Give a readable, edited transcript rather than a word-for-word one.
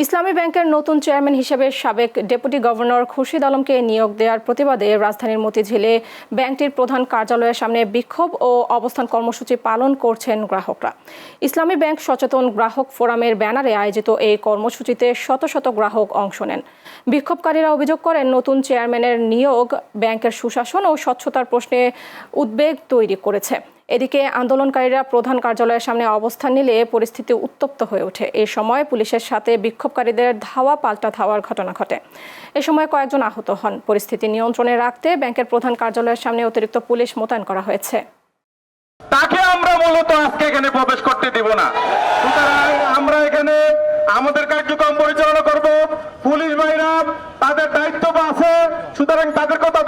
ইসলামী ব্যাংকের নতুন চেয়ারম্যান হিসেবে সাবেক ডেপুটি গভর্নর খুরশিদ আলমকে নিয়োগ দেওয়ার প্রতিবাদে রাজধানীর মতিঝিলে ব্যাংকটির প্রধান কার্যালয়ের সামনে বিক্ষোভ ও অবস্থান কর্মসূচি পালন করছেন গ্রাহকরা। ইসলামী ব্যাংক সচেতন গ্রাহক ফোরামের ব্যানারে আয়োজিত এই কর্মসূচিতে শত শত গ্রাহক অংশ নেন। বিক্ষোভকারীরা অভিযোগ করেন, নতুন চেয়ারম্যানের নিয়োগ ব্যাংকের সুশাসন ও স্বচ্ছতার প্রশ্নে উদ্বেগ তৈরি করেছে। এদিকে আন্দোলনকারীরা প্রধান কার্যালয়ের সামনে অবস্থান নিলে পরিস্থিতি উত্তপ্ত হয়ে ওঠে। এই সময় পুলিশের সাথে বিক্ষোভকারীদের ধাওয়া পাল্টা ধাওয়ার ঘটনা ঘটে। এ সময় কয়েকজন আহত হন। পরিস্থিতি নিয়ন্ত্রণে রাখতে ব্যাংকের প্রধান কার্যালয়ের সামনে অতিরিক্ত পুলিশ মোতায়েন করা হয়েছে। তাকে আমরা মূলত আজকে এখানে প্রবেশ করতে দিব না। সুতরাং আমরা এখানে আমাদের কার্যক্রম পরিচালনা করব। পুলিশ ভাইরা তাদের দায়িত্ব আছে, সুতরাং তাদের কথা